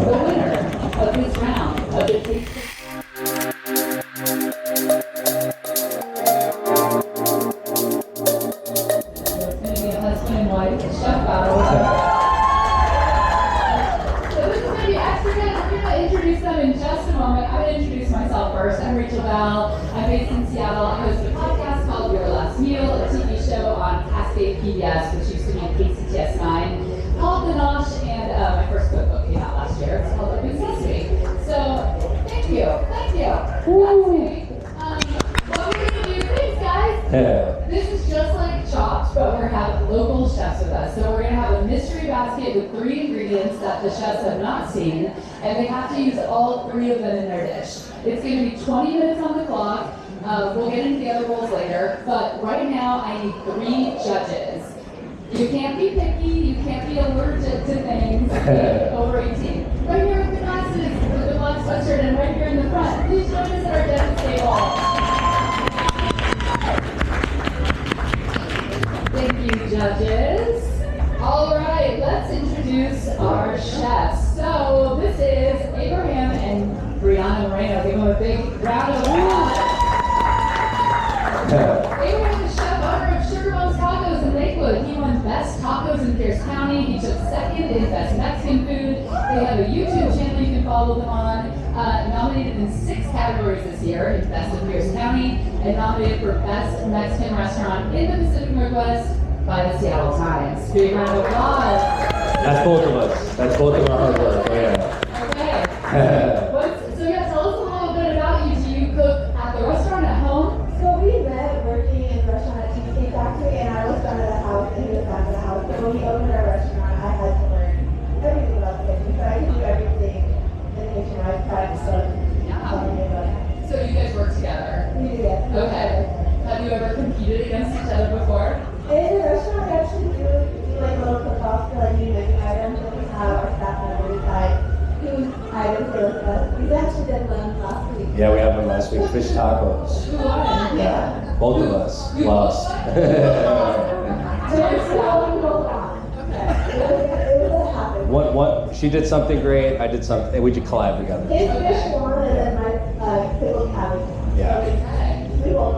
the winner of this round of the Taste. Husband and wife chef battle. So this is going to be extra good. We're going to introduce them in just a moment. I'm going to introduce myself first. I'm Rachel Bell. I'm based in Seattle. I host a podcast called Your Last Meal, a TV show on Cascade PBS, which used to be KCTS 9, called The Nosh, and my first cookbook came out last year. It's called Open Sesame. So thank you. Thank you. That's me. What we're going to do, thanks guys. This is just like Chopped, but we're going to have local chefs with us. So we're going to have a mystery basket with 3 ingredients that the chefs have not seen, and they have to use all 3 of them in their dish. It's going to be 20 minutes on the clock. We'll get into the other rules later, but right now I need 3 judges. You can't be picky, you can't be allergic to things over 18. Right here with the glasses, with the black sweatshirt, and right here in the front. Please join us at our judges table. Thank you, judges. All right, let's introduce our chefs. So this is Abraham and Brianna Moreno. Give them a big round of applause. Abraham is chef owner of Sugar Bones Tacos in Lakewood. He won Best Tacos in Pierce County. He took 2nd in Best Mexican Food. They have a YouTube channel you can follow them on. Nominated in 6 categories this year in Best of Pierce County, and nominated for Best Mexican Restaurant in the Pacific Northwest by the Seattle Times. Big round of applause. That's both of us. That's both of our hard work. Yeah. Okay. So yeah, tell us a little bit about you. Do you cook at the restaurant, at home? So we met working in the restaurant at Cheesecake Factory, and I was done at the house, and he was done at the house. So when we opened our restaurant, I had to learn everything about the kitchen. So I can do everything in the kitchen. I tried to start. So you guys work together? We do, yes. Okay. Have you ever competed against each other before? In the restaurant, we actually do like little cook-offs for like new menu items, and we have our staff members decide whose items they look at. We actually did one last week. Yeah, we had one last week. Fish tacos. Who won? Yeah, both of us lost. So it's all rolled on. Okay. It was a happen. What? She did something great. I did something. We just collab together. His fish won, and then my pickled cabbage. Yeah. Okay. We won.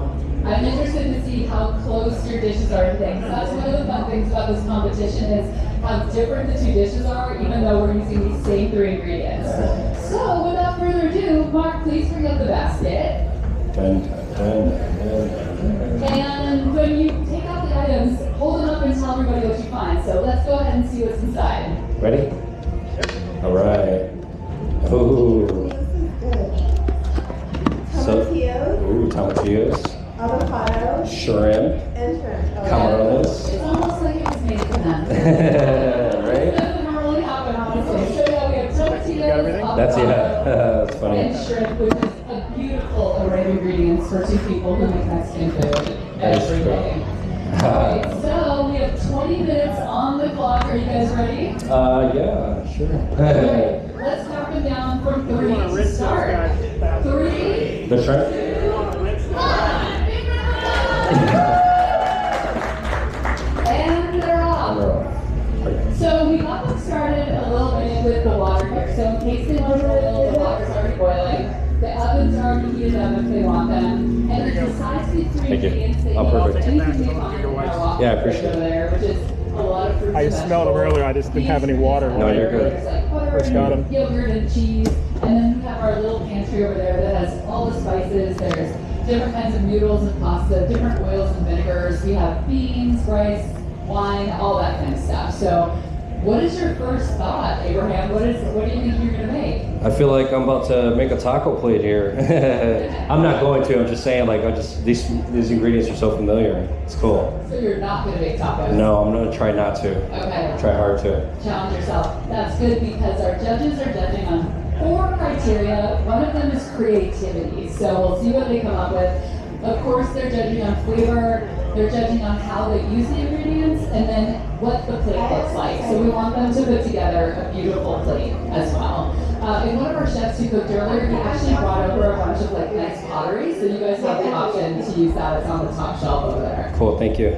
I'm interested to see how close your dishes are to things. That's one of the fun things about this competition is how different the 2 dishes are, even though we're using these same 3 ingredients. So without further ado, Mark, please bring up the basket. Dun, dun, dun, dun. And when you take out the items, hold them up and tell everybody what you find. So let's go ahead and see what's inside. Ready? All right. Ooh. Tomatillos, Tomatillos. avocado, Shrimp. and shrimp. Camarones. It's almost like it was made for them. Right? It doesn't normally happen, honestly. So yeah, we have tomatillos, That's avocado, that's funny. and shrimp, which is a beautiful array of ingredients for 2 people who make Mexican food That is every true. day. Alright, so we have 20 minutes on the clock. Are you guys ready? Yeah, sure. Alright, let's count them down from 3 to start. 3, The shrimp? 2, 1. And they're off. So we got them started a little bit with the water here. So in case they want to boil, the water's already boiling. The ovens are already heated up if they want them. And then besides these 3 Thank you. ingredients, they Oh, need perfect. anything they find in our walk Yeah, I appreciate over it. there, which is a lot of fruits I and smelled them vegetables. earlier. I just didn't have any water. No, you're good. There's like butter First got 'em. and yogurt and cheese. And then we have our little pantry over there that has all the spices. There's different kinds of noodles and pasta, different oils and vinegars. We have beans, rice, wine, all that kind of stuff. So what is your first thought, Abraham? What do you think you're gonna make? I feel like I'm about to make a taco plate here. I'm not going to. I'm just saying, like, these ingredients are so familiar. It's cool. So you're not gonna make tacos? No, I'm gonna try not to. Okay. Try hard to. Challenge yourself. That's good because our judges are judging on 4 criteria. One of them is creativity. So we'll see what they come up with. Of course, they're judging on flavor. They're judging on how they use the ingredients and then what the plate looks like. So we want them to put together a beautiful plate as well. And one of our chefs who cooked earlier, he actually brought over a bunch of like nice pottery. So you guys have the option to use that. It's on the top shelf over there. Cool, thank you.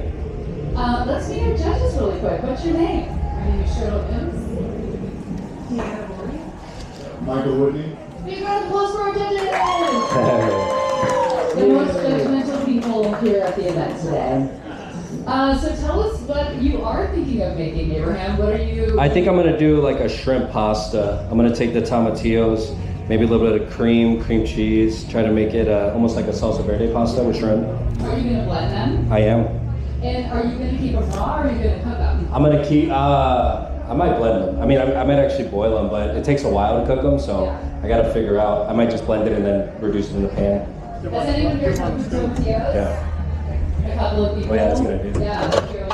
Let's meet our judges really quick. What's your name? My name is Cheryl Mims. Michael Whitney. Big round of applause for our judges! The most judgmental people here at the event today. So tell us what you are thinking of making, Abraham. What are you? I think I'm gonna do like a shrimp pasta. I'm gonna take the tomatillos, maybe a little bit of cream cheese, try to make it almost like a salsa verde pasta with shrimp. Are you gonna blend them? I am. And are you gonna keep them raw or are you gonna cook them? I'm gonna keep, I might blend them. I mean, I might actually boil them, but it takes a while to cook them, so I gotta figure out. I might just blend it and then reduce it in the pan. Has anyone here cooked with tomatillos? Yeah. A couple of people. Oh yeah, that's a good idea. Yeah, thank you.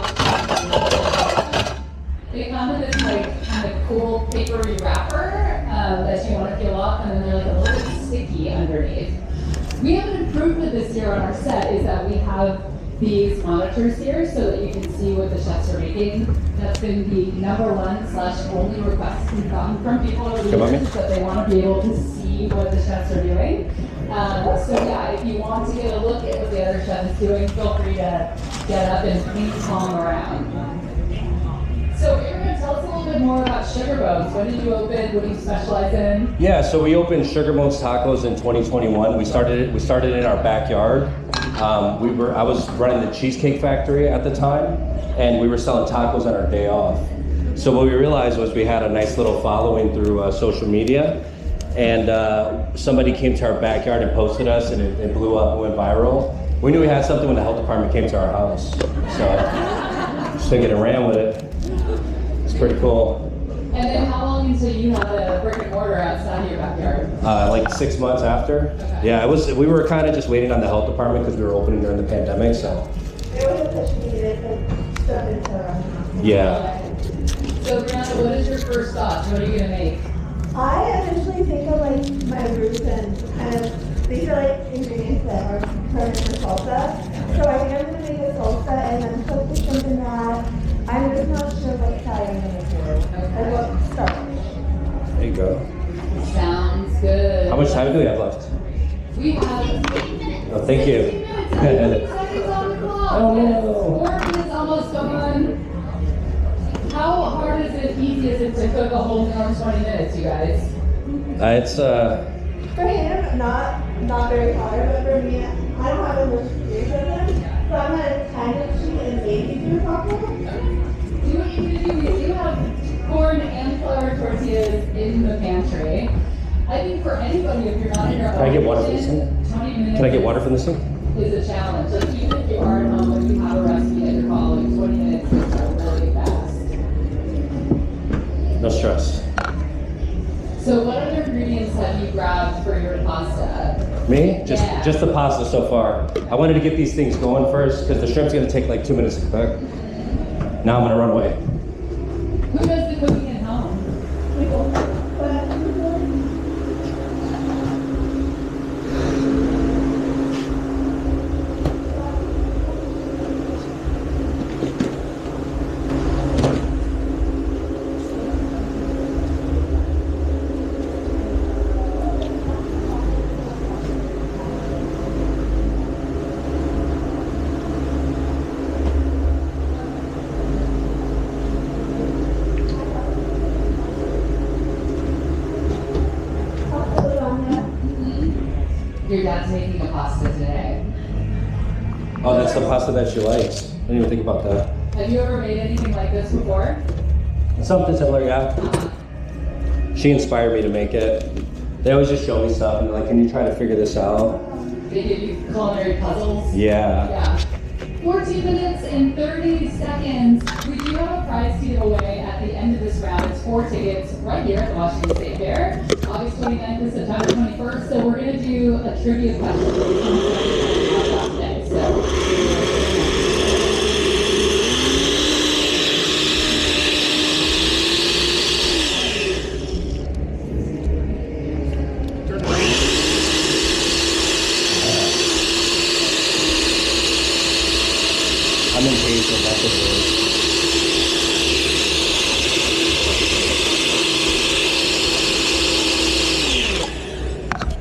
They come with this like kind of cool papery wrapper that you want to peel off, and then they're like a little bit sticky underneath. We have an improvement this year on our set is that we have these monitors here so that you can see what the chefs are making. That's been the #1/only request we've gotten from people over the years, that they want to be able to see what the chefs are doing. So yeah, if you want to get a look at what the other chef is doing, feel free to get up and ping pong around. So Aaron, tell us a little bit more about Sugar Bones. When did you open? What do you specialize in? Yeah, so we opened Sugar Bones Tacos in 2021. We started in our backyard. I was running the Cheesecake Factory at the time, and we were selling tacos on our day off. So what we realized was we had a nice little following through social media, and somebody came to our backyard and posted us, and it blew up and went viral. We knew we had something when the health department came to our house, so just took it and ran with it. It's pretty cool. And then how long until you had a brick and mortar outside of your backyard? Like 6 months after. Okay. Yeah, we were kind of just waiting on the health department because we were opening during the pandemic, so. It was a push me to step into restaurant. Yeah. So Brianna, what is your first thoughts? What are you gonna make? I initially think of like my roots and kind of, these are like ingredients that are permanent for salsa. So I think I'm gonna make a salsa and then cook the shrimp in that. I'm just not sure what side I'm gonna do. Like what starch. There you go. Sounds good. How much time do we have left? We have 15 minutes. Oh, thank you. 15 minutes. Seconds on the clock. Oh, no. 4 minutes almost gone. How hard is it, easy is it to cook a whole meal in 20 minutes, you guys? It's For him, not very hard, but for me, I don't have as much experience with him. So I'm gonna kind of cheat and maybe do a taco. Do what you need to do. We do have corn and flour tortillas in the pantry. I think for anybody, if you're not in your Can I get water from this kitchen, thing? 20 minutes. Can I get water from this thing? Is a challenge. Like even if you are at home and you have a recipe that you're following, 20 minutes is really fast. No stress. So what other ingredients have you grabbed for your pasta? Me? Yeah. Just the pasta so far. I wanted to get these things going first because the shrimp's gonna take like 2 minutes to cook. Now I'm gonna run away. Who does the cooking at home? Your dad's making a pasta today. Oh, that's the pasta that she likes. I didn't even think about that. Have you ever made anything like this before? Something similar, yeah. She inspired me to make it. They always just show me stuff and they're like, can you try to figure this out? They give you culinary puzzles? Yeah. Yeah. 14 minutes and 30 seconds. We do have a prize to give away at the end of this round. It's 4 tickets right here at the Washington State Fair, August 29th to September 21st. So we're going to do a trivia question today. So. I'm impatient, that's what it is.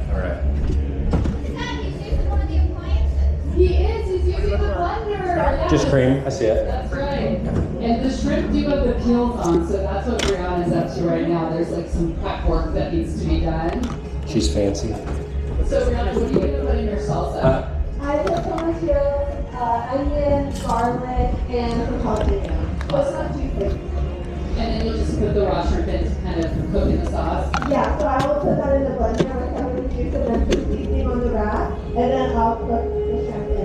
All right. He's using the blender. Yeah. Just cream, I see it. That's right. And the shrimp do have the peels on, so that's what Brianna's up to right now. There's like some prep prep work that needs to be done. She's fancy. So Brianna, what are you going to put in your salsa? I put tomato, onion, garlic, and some jalapeno. But it's not too thick. And then you'll just put the raw shrimp in to kind of cook in the sauce. Yeah, so I will put that in the blender with some of the juice and then put seasoning on the rack, and then I'll cook the shrimp in.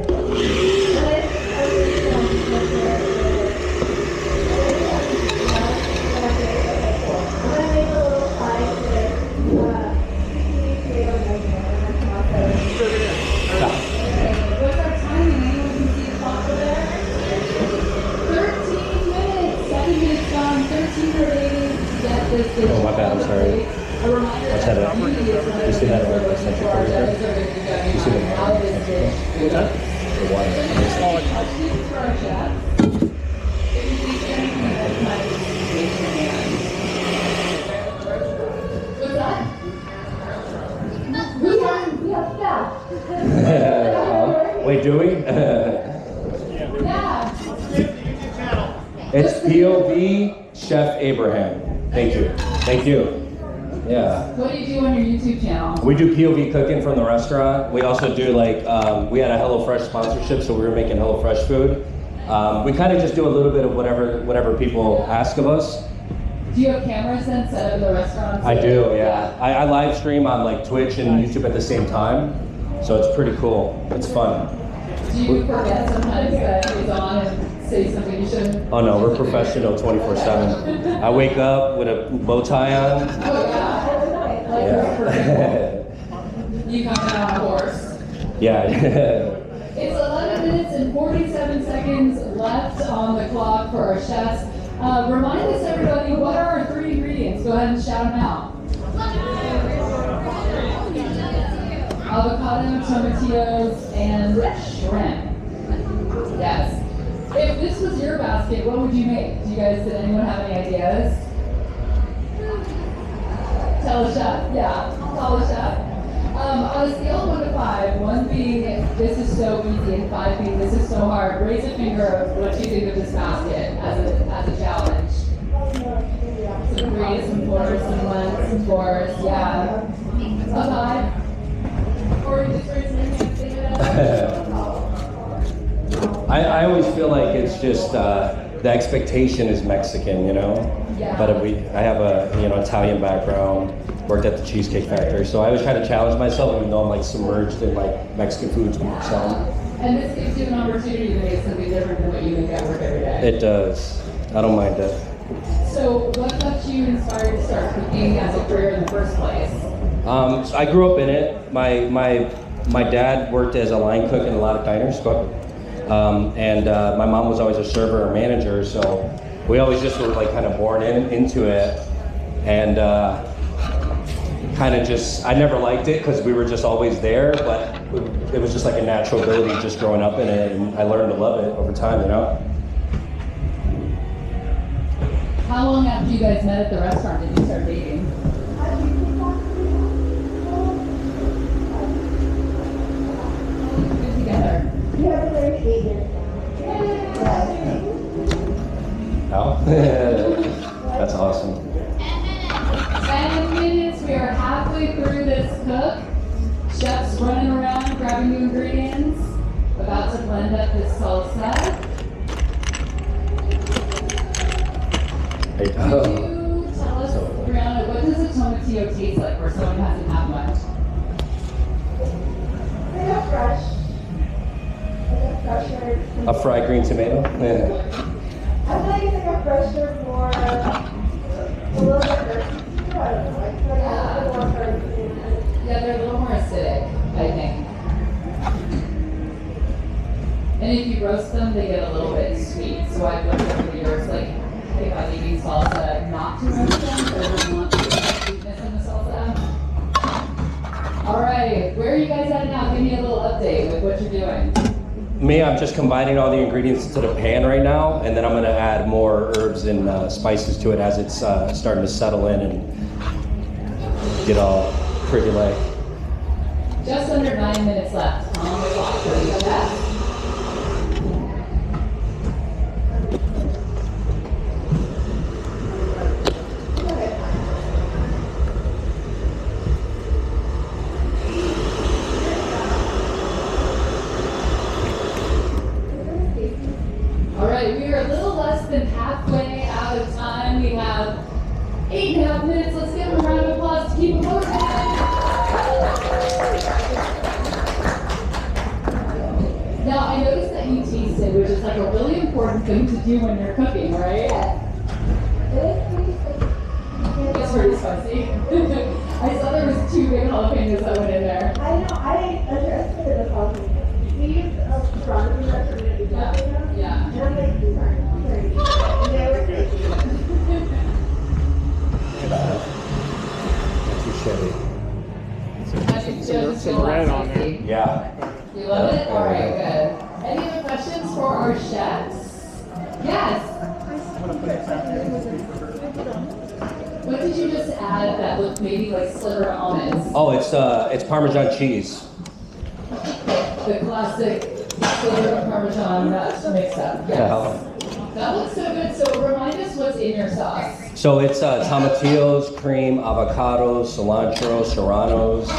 And then I'm gonna make a little pie with seasoning, tomato, and onion, and then tomato. What's our timing? Anyone can see the clock over there? 13 minutes. 7 minutes gone. 13 remaining to get this dish. Oh, my bad, I'm sorry. A reminder Watch that that up. Foodie is one of You see that the right? things That's for our actually judges are going to be going You see the on how this dish is. The water. Questions for our chefs. If you think anything that might raise your hand. What's that? We have staff. Wait, do we? Yeah. It's POV Chef Abraham. Thank you. Thank you. Yeah. What do you do on your YouTube channel? We do POV cooking from the restaurant. We also do like, we had a HelloFresh sponsorship, so we were making HelloFresh food. We kind of just do a little bit of whatever people ask of us. Do you have cameras then set up in the restaurant? I do, yeah. I live stream on like Twitch and YouTube at the same time, so it's pretty cool. It's fun. Do you forget sometimes that he's on and say something you shouldn't? Oh no, we're professional 24/7. I wake up with a bow tie on. Oh yeah. Like Yeah. you come in on a horse. Yeah. It's 11 minutes and 47 seconds left on the clock for our chefs. Remind us, everybody, what are our 3 ingredients? Go ahead and shout them out. Avocado, tomatillos, and shrimp. Yes. If this was your basket, what would you make? Did anyone have any ideas? Tell a chef. Yeah, tell a chef. On a scale of 1 to 5, 1 being this is so easy and 5 being this is so hard, raise a finger of what you think of this basket as a challenge. Some 3s, some 4s, some 1s, some 4s, yeah. A 5? Or you just raise your hand and say it. I always feel like it's just the expectation is Mexican, you know. Yeah. But I have a Italian background, worked at the Cheesecake Factory, so I always try to challenge myself, even though I'm like submerged in like Mexican food. So And this gives you an opportunity to make something different than what you make at work every day. it does. I don't mind it. So what got you inspired to start cooking as a career in the first place? So I grew up in it. My dad worked as a line cook in a lot of diners, and my mom was always a server or manager, so we always just were like kind of born into it, and kind of just, I never liked it because we were just always there, but it was just like a natural ability just growing up in it, and I learned to love it over time, you know? How long after you guys met at the restaurant did you start dating? Get together. We have been married 8 years now. How? That's awesome. 10 minutes, we are halfway through this cook. Chef's running around grabbing new ingredients. About to blend up this salsa. Hey, Could you tell us, Brianna, what does a tomatillo taste like for someone who hasn't had much? They're fresh. They're fresher. a fried green tomato? Yeah. I feel like it's like a fresher, more, a little bit earthy. I don't know. I feel like it's a little more earthy. Yeah, they're a little more acidic, I think. And if you roast them, they get a little bit sweet. So I've learned over the years, like, if I'm eating salsa, not to roast them, because I don't want the sweetness in the salsa. All right, where are you guys at now? Give me a little update with what you're doing. Me, I'm just combining all the ingredients into the pan right now, and then I'm gonna add more herbs and spices to it as it's starting to settle in and get all pretty like. Just under 9 minutes left on the clock. So you got that? do when you're cooking, right? Yes. It's pretty spicy. I saw there was 2 big jalapenos that went in there. I know, I underestimated the jalapeno. We used a strong recipe to do jalapeno. Yeah. And I'm like, these aren't very good. And they were crazy. Too shitty. Some red on there. Yeah. You love it? All right, good. Any other questions for our chefs? Yes. What did you just add that looked maybe like sliver of almonds? Oh, it's Parmesan cheese. The classic sliver of Parmesan nut mix up. Yes. Yeah. That looks so good. So remind us what's in your sauce. So it's tomatillos, cream, avocados, cilantro, serranos,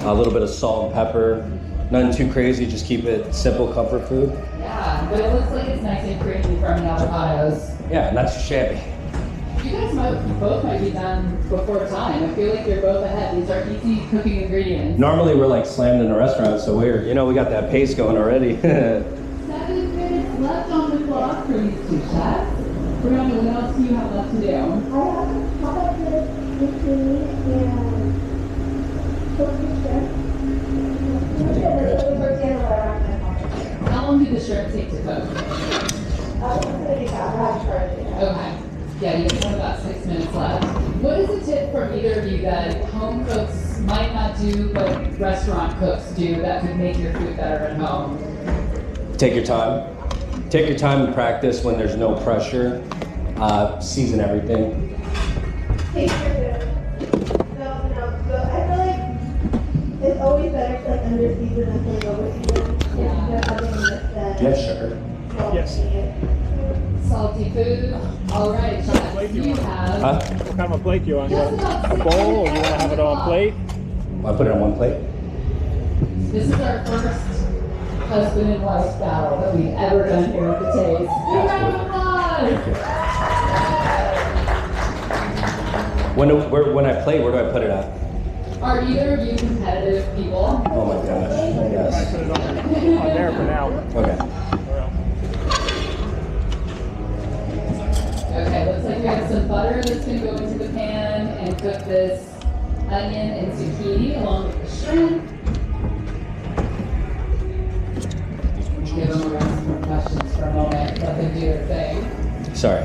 a little bit of salt and pepper. Nothing too crazy, just keep it simple comfort food. Yeah, but it looks like it's nice and creamy from the avocados. Yeah, not too shabby. You guys both might be done before time. I feel like you're both ahead. These are easy cooking ingredients. Normally we're like slammed in a restaurant, so we got that pace going already. 7 minutes left on the clock for these 2 chefs. Brianna, what else do you have left to do? I have chocolate zucchini and How long did the shrimp take to cook? Okay. Yeah, you have about 6 minutes left. What is a tip from either of you that home cooks might not do, but restaurant cooks do that could make your food better at home? Take your time. Take your time and practice when there's no pressure. Season everything. Taste your food. No, I feel like it's always better to like under season than to over season. Yeah, sure. Yes. Salty food. All right, chefs, you have Huh? What kind of a plate you want? You just want about a 6 bowl, or you minutes want to left have on it the on a clock. plate? I put it on one plate. This is our first husband and wife battle that we've ever done here at the Taste. Big round of applause! When I play, where do I put it at? Are either of you competitive people? Oh my gosh. I Yes. put it on there for now. Okay. Okay, looks like we have some butter that's gonna go into the pan and cook this onion and zucchini along with the shrimp. Give them around some more questions for a moment, let them do their thing. Sorry.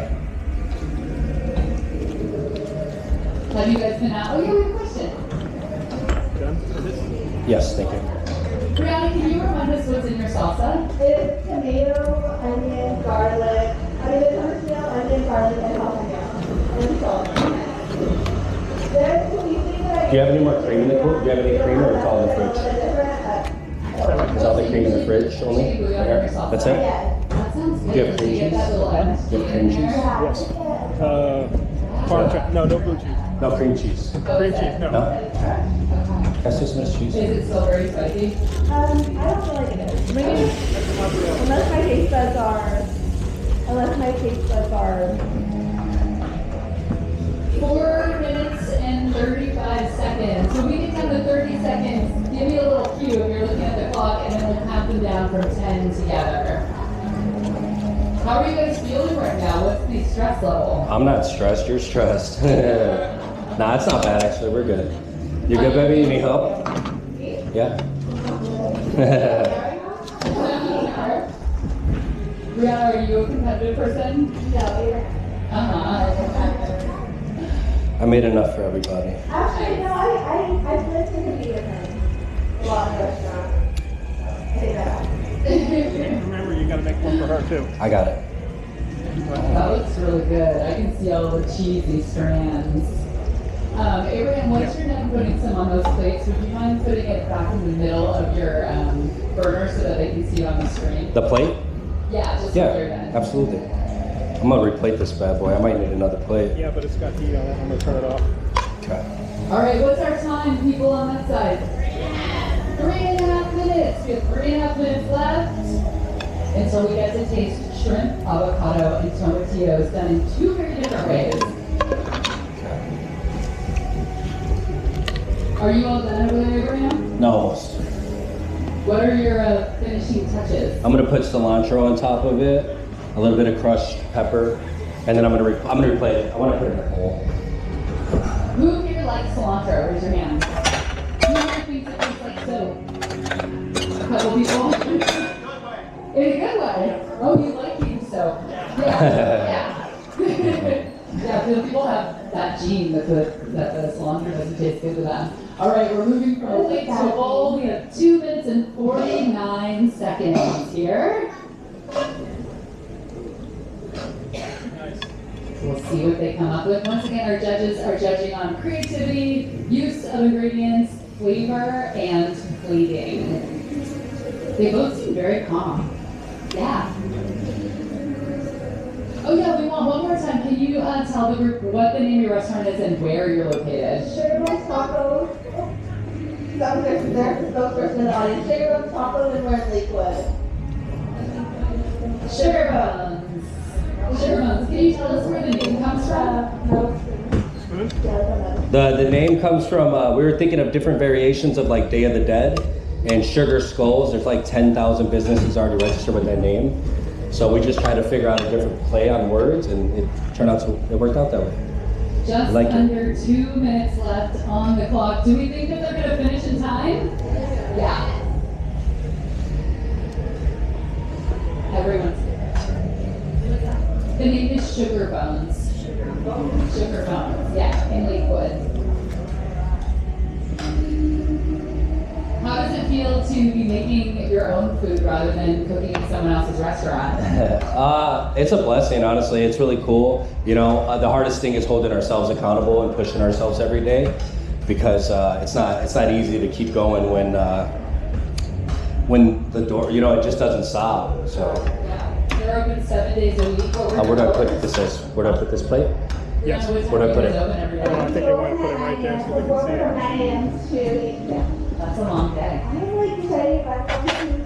Have you guys been out? Oh, yeah, we have a question. Done? Is it? Yes, thank you. Brianna, can you remind us what's in your salsa? It's tomato, onion, garlic. I mean, it's tomato, onion, garlic, and jalapeno. And salt. There's two things that I Do you have any more cream in the cook? Do you have any cream, or it's all in the fridge? Is all the cream in the fridge only? There. That's it? Yes. That sounds good. Do you have cream You get cheese? that little MSG Do you have cream in cheese? there. Yes. Parmesan. No blue cheese. No cream cheese. Oh, Cream is cheese, it? no. No? Okay. That's just Miss cheese. Is it still very spicy? I don't feel like it is. Unless my taste buds are 4 minutes and 35 seconds. So we can have the 30 seconds. Give me a little cue if you're looking at the clock, and then we'll count them down from 10 together. How are you guys feeling right now? What's the stress level? I'm not stressed. You're stressed. Nah, it's not bad actually. We're good. You good, baby? You need help? Yeah. Brianna, are you a competitive person? no. Uh-huh. I made enough for everybody. Actually, no. I've lived in the with a lot of restaurants. I say that. Remember, you got to make one for her too. I got it. That looks really good. I can see all the cheesy strands. Abraham, once you're done putting some on those plates, would you mind putting it back in the middle of your burner so that they can see it on the screen? The plate? Yeah, just Yeah, so you're done. absolutely. I'm gonna replate this bad boy. I might need another plate. Yeah, but it's got heat on it. I'm going to turn it off. Okay. All right, what's our time, people on that side? 3.5 minutes. We have 3.5 minutes left until we get to taste shrimp, avocado, and tomatillos done in 2 very different ways. Are you all done over there, Abraham? No, What are your finishing touches? I'm gonna put cilantro on top of it, a little bit of crushed pepper, and then I'm gonna replate it. I want to put it in a bowl. Who here likes cilantro? Raise your hand. Who here thinks it tastes like soap? A couple people. In a good way. Oh, you like eating soap? Yeah. Yeah, because people have that gene that the cilantro doesn't taste good to them. All right, we're moving from a plate to a bowl. We have 2 minutes and 49 seconds here. We'll see what they come up with. Once again, our judges are judging on creativity, use of ingredients, flavor, and plating. They both seem very calm. Yeah. Oh yeah, we want one more time. Can you tell the group what the name of your restaurant is and where you're located? Sugar Bones Tacos. Some person there, those person in the audience. Sugar Bones Tacos and we're in Lakewood. Sugar Bones. Sugar Bones. Can you tell us where the name comes from? No. Spoon? The name comes from, we were thinking of different variations of like Day of the Dead and Sugar Skulls. There's like 10,000 businesses already registered with that name. So we just tried to figure out a different play on words, and it turned out it worked out that way. Just like under 2 minutes left on the clock. Do we think that they're going to finish in time? Yeah. Everyone's favorite. The name is Sugar Bones. Sugar Bones, yeah, in Lakewood. How does it feel to be making your own food rather than cooking in someone else's restaurant? It's a blessing, honestly. It's really cool. You know, the hardest thing is holding ourselves accountable and pushing ourselves every day, because it's not easy to keep going when the door, you know, it just doesn't stop. So. Yeah, they're open 7 days a week. Where do I put this? Where do I put this plate? Yes. Where do I put it? I think they want to put it right there so they can see it. 9 a.m. to 8 p.m. That's a long day. I'm like excited about something.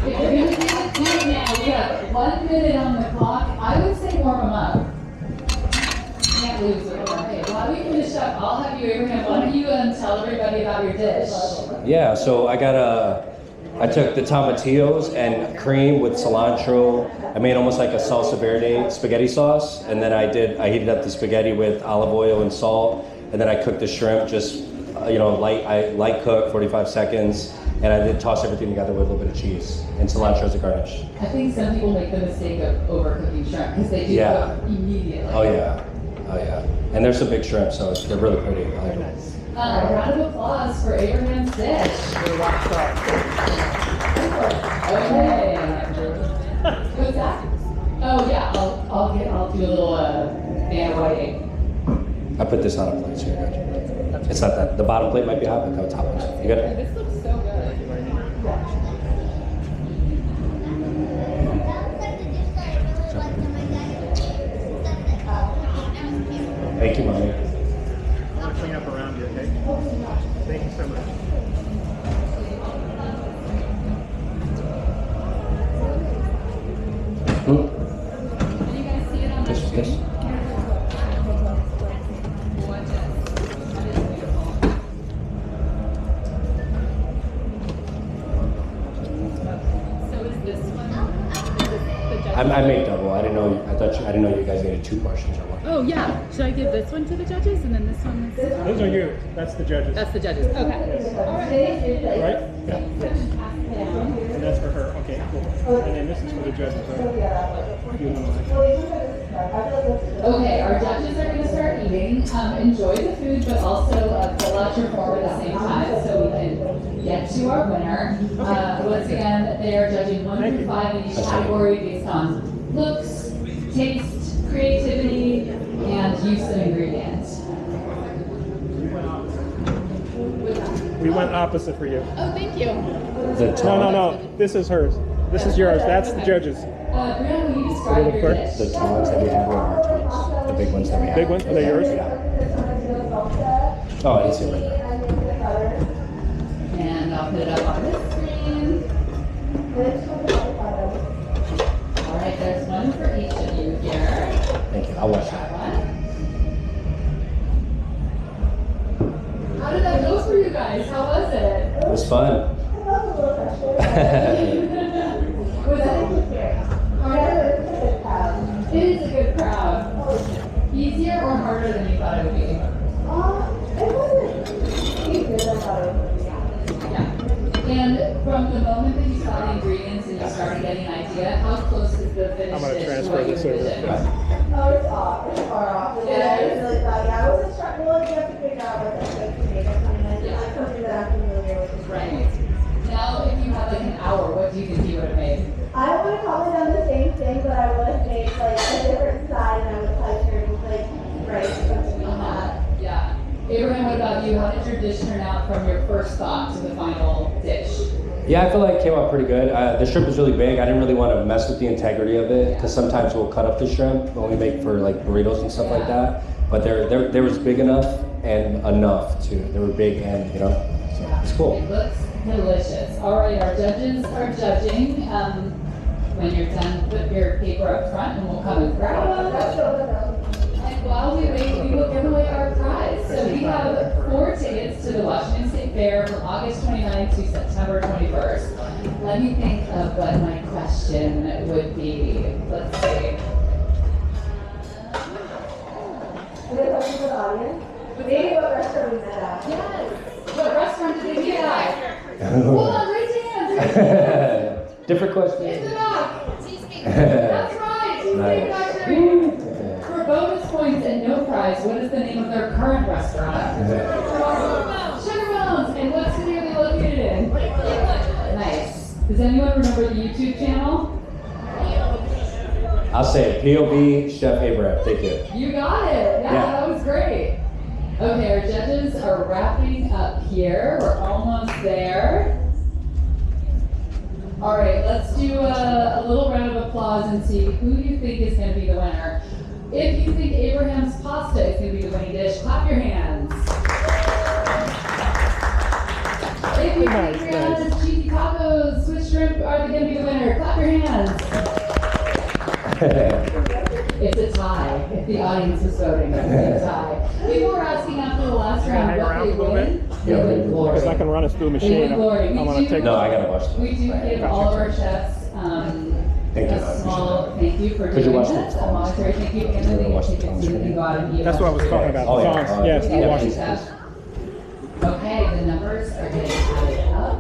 If you're gonna do it right now, we have 1 minute on the clock. I would say warm them up. Can't lose it. Okay, while we finish up, I'll have you, Abraham, why don't you tell everybody about your dish? Yeah, so I took the tomatillos and cream with cilantro. I made almost like a salsa verde spaghetti sauce, and then I heated up the spaghetti with olive oil and salt, and then I cooked the shrimp just, light cook, 45 seconds, and I did toss everything together with a little bit of cheese and cilantro as a garnish. I think some people make the mistake of overcooking shrimp because they do cook immediately. Oh yeah. And there's some big shrimp, so they're really pretty. I like them. A round of applause for Abraham's dish. Okay. What's that? Oh yeah, I'll do a little Vanna Whiting. I put this on a plate, so you're good. It's not that, the bottom plate might be hot, but the top one's, you got it? This looks so good. Thank you, Mommy. I'm going to clean up around you, okay? Thank you so much. Can you guys see it on the screen? This. So is this one? I made double. I didn't know you guys needed 2 portions or one. Oh yeah. Should I give this one to the judges and then this one? Those are you. That's the judges. That's the judges. Okay. Right? Yeah. And that's for her. Okay, cool. And then this is for the judges, right? Okay, our judges are going to start eating. Enjoy the food, but also fill out your form at the same time so we can get to our winner. Once again, they are judging 1 through 5 in each category based on looks, taste, creativity, and use of ingredients. We went opposite for you. Oh, thank you. No. This is hers. This is yours. That's the judges. Brianna, will you describe your dish? The tongs that we have are our tongs. The big ones that we have. Big ones? Are they yours? Oh, I didn't see it right there. And I'll put it up on this screen. All right, there's one for each of you here. Thank you. I'll watch That that. one. How did that go for you guys? How was it? It was fun. Was that From the moment that you saw the ingredients and you started getting an idea, how close is the finished I'm gonna dish to transfer what you this over. envisioned? Oh, it's off. It's far off. It Yeah, I is? really thought, yeah, I wasn't sure. Well, you have to figure out what that's going to make. I mean, it's like something that I'm familiar with. Right. Now, if you had like an hour, what do you think you would have made? I would have probably done the same thing, but I would have made like a different side and I would have probably turned like rice or something like that. Yeah. Abraham, what about you? How did your dish turn out from your first thought to the final dish? Yeah, I feel like it came out pretty good. The shrimp was really big. I didn't really want to mess with the integrity of it because sometimes we'll cut up the shrimp when we make for like burritos and stuff like that. But they was big enough and enough too. They were big and so it's cool. It looks delicious. All right, our judges are judging. When you're done, put your paper up front and we'll come and grab it. And while we wait, we will give away our prize. So we have 4 tickets to the Washington State Fair from August 29th to September 21st. Let me think of what my question would be. Let's see. Is it a question for the audience? Maybe what restaurant we met at. Yes. What restaurant did they meet at? Hold on, raise your hands. Raise your hands. Different In the question. back. That's right. Cheesecake Factory. For bonus points and no prize, what is the name of their current restaurant? Sugar Bones. And what city are they located in? Nice. Does anyone remember the YouTube channel? I'll say it. POV Chef Abraham. Thank you. You got it. Yeah, that was great. Okay, our judges are wrapping up here. We're almost there. All right, let's do a little round of applause and see who you think is going to be the winner. If you think Abraham's pasta is going to be the winning dish, clap your hands. If you think Brianna's cheesy tacos, Swiss shrimp are going to be the winner, clap your hands. It's a tie. If the audience is voting, it's a tie. People were asking after the last round what they win. They win glory. Because I can run us through a They machine. win glory. I'm gonna take. No, I gotta watch this. We do give all of our chefs Thank you. a small thank you for Could you doing watch this. the A monetary thank you, and then they get tickets so you can go out and eat. That's what I was talking about. Oh, The yeah. songs. Yes, I Yeah, watched please, it. please. Okay, the numbers are getting added up.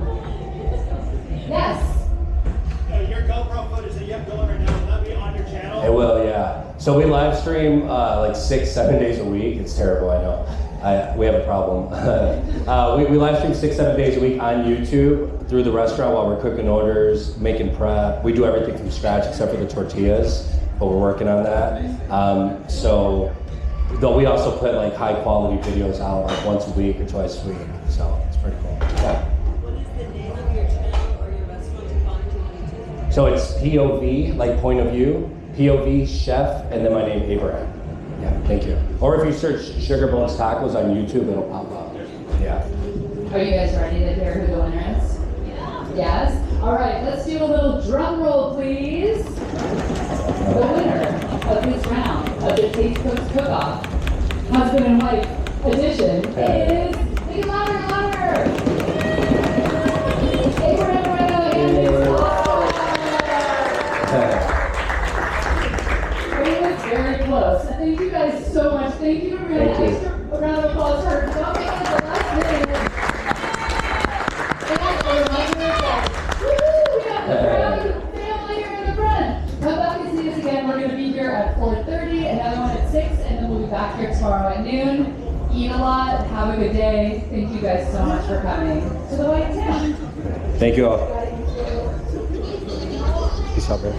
Yes. Your GoPro footage that you have going right now, will that be on your channel? It will, yeah. So we live stream like 6-7 days a week. It's terrible, I know. We have a problem. we live stream 6-7 days a week on YouTube through the restaurant while we're cooking orders, making prep. We do everything from scratch except for the tortillas, but we're working on that. So, though we also put like high quality videos out like once a week or twice a week. So it's pretty cool. Yeah. What is the name of your channel or your restaurant to find you on YouTube? So it's POV, like point of view, POV Chef, and then my name Abraham. Yeah, thank you. Or if you search Sugar Bones Tacos on YouTube, it'll pop up. Yeah. Are you guys ready to hear who the winner is? Yeah. Yes? All right, let's do a little drum roll, please. The winner of this round of the Taste Cooks Cook-Off, husband and wife edition, is, make it louder, louder! Abraham Moreno and his It was very close. Thank you guys so much. Thank you, Maria. Thank you. Extra round of applause for her jumping at the last minute. And a reminder that, woo-hoo, we have the proud family here in the front. Come back and see us again. We're going to be here at 4:30, another one at 6, and then we'll be back here tomorrow at noon. Eat a lot. Have a good day. Thank you guys so much for coming to the White Town. Thank you all. Peace out, bro.